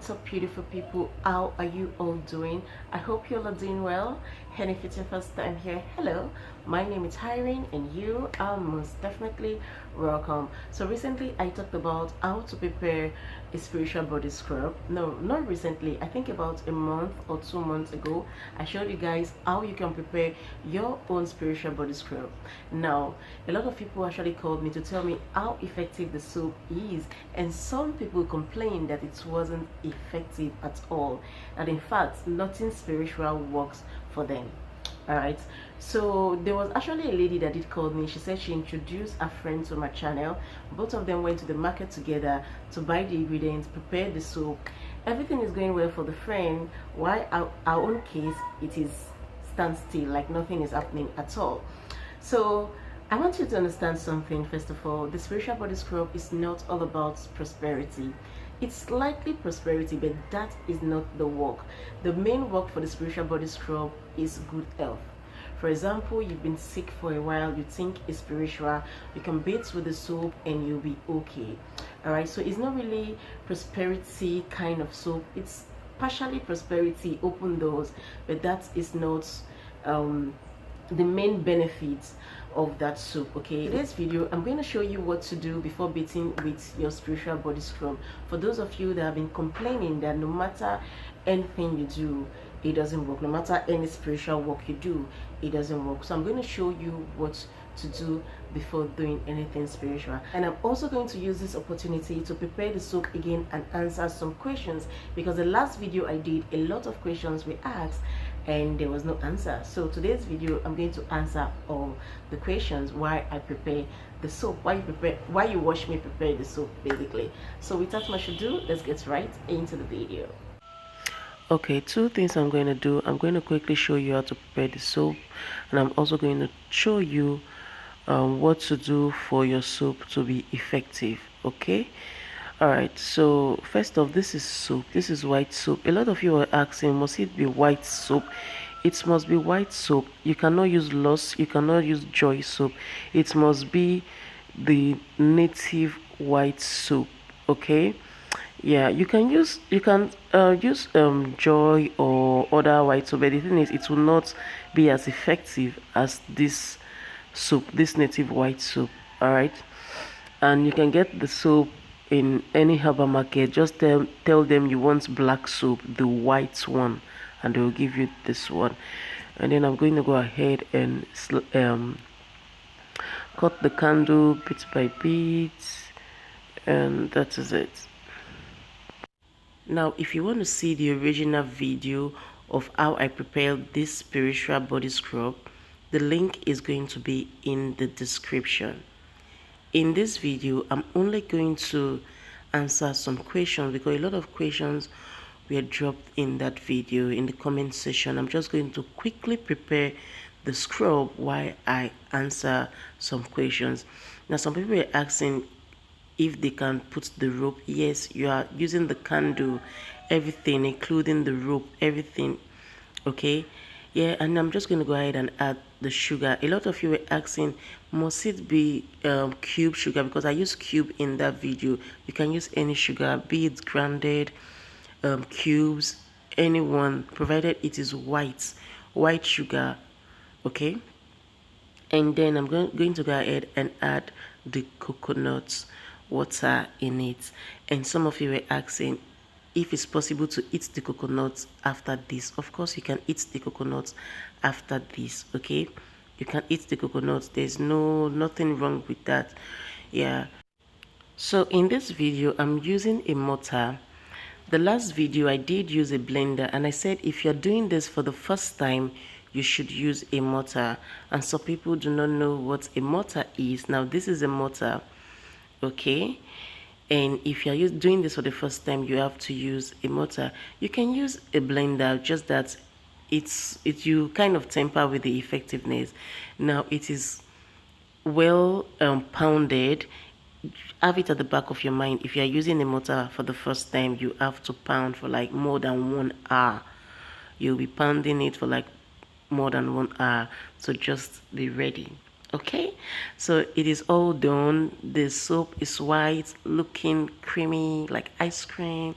What's up, beautiful people? How are you all doing? I hope you all are doing well. And if it's your first time here, hello, my name is Irene and you are most definitely welcome. So recently I talked about how to prepare a spiritual body scrub. No, not recently, I think about a month or 2 months ago I showed you guys how you can prepare your own spiritual body scrub. Now a lot of people actually called me to tell me how effective the soap is, and some people complained that it wasn't effective at all, and in fact nothing spiritual works for them. All right, so there was actually a lady that did call me. She said she introduced a friend to my channel. Both of them went to the market together to buy the ingredients, prepare the soap. Everything is going well for the friend, while our own case, it is standstill, like nothing is happening at all. So I want you to understand something. First of all, the spiritual body scrub is not all about prosperity. It's slightly prosperity, but that is not the work. The main work for the spiritual body scrub is good health. For example, you've been sick for a while, you think it's spiritual, you can bathe with the soap and you'll be okay. All right, so it's not really prosperity kind of soap. It's partially prosperity, open doors, but that is not the main benefits of that soap. Okay, in today's video I'm going to show you what to do before bathing with your spiritual body scrub. For those of you that have been complaining that no matter anything you do, it doesn't work, no matter any spiritual work you do, it doesn't work. So I'm going to show you what to do before doing anything spiritual, and I'm also going to use this opportunity to prepare the soap again and answer some questions, because the last video I did, a lot of questions were asked and there was no answer. So today's video I'm going to answer all the questions why I prepare the soap, why you watch me prepare the soap basically. So without much ado, let's get right into the video. Okay, two things I'm going to do. I'm going to quickly show you how to prepare the soap, and I'm also going to show you what to do for your soap to be effective. Okay, all right, so first off, this is soap. This is white soap. A lot of you are asking, must it be white soap? It must be white soap. You cannot use Loss, you cannot use Joy soap. It must be the native white soap. Okay, yeah, you can use Joy or other white soap, but the thing is, it will not be as effective as this soap, this native white soap. All right, and you can get the soap in any herbal market. Just tell them you want black soap, the white one, and they will give you this one. And then I'm going to go ahead and cut the candle bit by bit, and that is it. Now if you want to see the original video of how I prepared this spiritual body scrub, the link is going to be in the description. In this video I'm only going to answer some questions, because a lot of questions were dropped in that video in the comment section. I'm just going to quickly prepare the scrub while I answer some questions. Now some people were asking if they can put the rope. Yes, you are using the candle, everything including the rope, everything. Okay, yeah, and I'm just going to go ahead and add the sugar. A lot of you were asking, must it be cube sugar? Because I use cube in that video. You can use any sugar, be it grounded, cubes, anyone, provided it is white sugar. Okay, and then I'm going to go ahead and add the coconut water in it. And some of you were asking if it's possible to eat the coconut after this. Of course you can eat the coconut after this. Okay, you can eat the coconut. There's nothing wrong with that. Yeah, so in this video I'm using a mortar. The last video I did use a blender, and I said if you're doing this for the first time you should use a mortar, and some people do not know what a mortar is. Now this is a mortar. Okay, and if you're doing this for the first time, you have to use a mortar. You can use a blender, just that you kind of temper with the effectiveness. Now it is well pounded. Have it at the back of your mind. If you're using a mortar for the first time, you have to pound for like more than 1 hour. You'll be pounding it for like more than 1 hour, so just be ready. Okay, so it is all done. The soap is white, looking creamy like ice cream.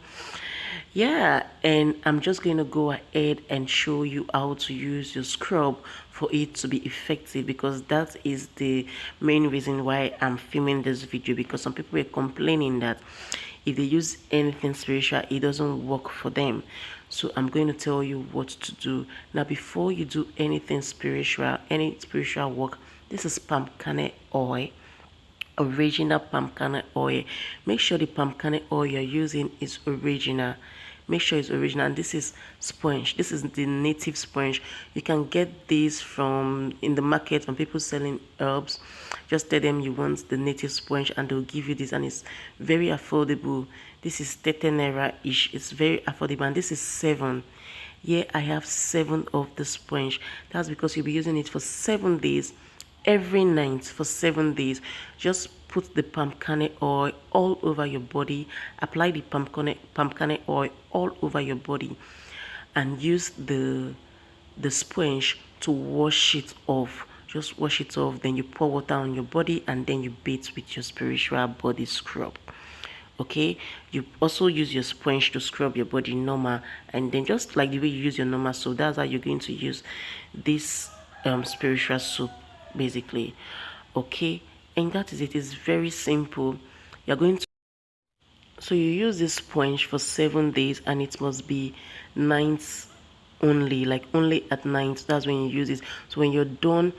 Yeah, and I'm just going to go ahead and show you how to use your scrub for it to be effective, because that is the main reason why I'm filming this video, because some people were complaining that if they use anything spiritual, it doesn't work for them. So I'm going to tell you what to do. Now, before you do anything spiritual, any spiritual work, this is palm kernel oil, original palm kernel oil. Make sure the palm kernel oil you're using is original. Make sure it's original. And this is sponge. This is the native sponge. You can get this from in the market from people selling herbs. Just tell them you want the native sponge and they'll give you this, and it's very affordable. This is 30 naira ish. It's very affordable, and this is 7. Yeah, I have 7 of the sponge. That's because you'll be using it for 7 days every night for 7 days. Just put the palm kernel oil all over your body. Apply the palm kernel oil all over your body, and use the sponge to wash it off. Just wash it off. Then you pour water on your body, and then you bathe with your spiritual body scrub. Okay, you also use your sponge to scrub your body normal, and then just like the way you use your normal soap, that's how you're going to use this spiritual soap basically. Okay, and that is it. It's very simple. You're going to, so you use this sponge for 7 days, and it must be nights only, like only at night. That's when you use it. So when you're done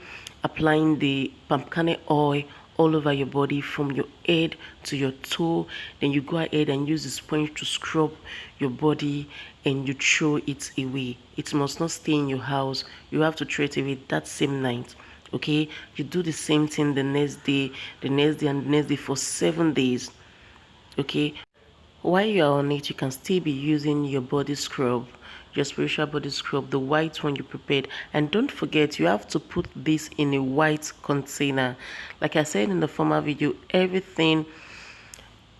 applying the palm kernel oil all over your body from your head to your toe, then you go ahead and use the sponge to scrub your body, and you throw it away. It must not stay in your house. You have to throw it away that same night. Okay, you do the same thing the next day, the next day, and the next day for 7 days. Okay, while you are on it, you can still be using your body scrub, your spiritual body scrub, the white one you prepared. And don't forget, you have to put this in a white container. Like I said in the former video, everything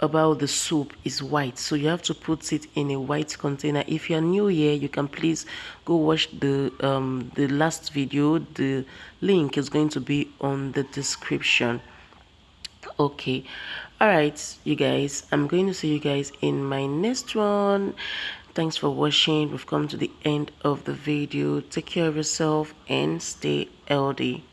about the soap is white, so you have to put it in a white container. If you're new here, you can please go watch the last video. The link is going to be on the description. Okay, all right, you guys, I'm going to see you guys in my next one. Thanks for watching. We've come to the end of the video. Take care of yourself and stay healthy.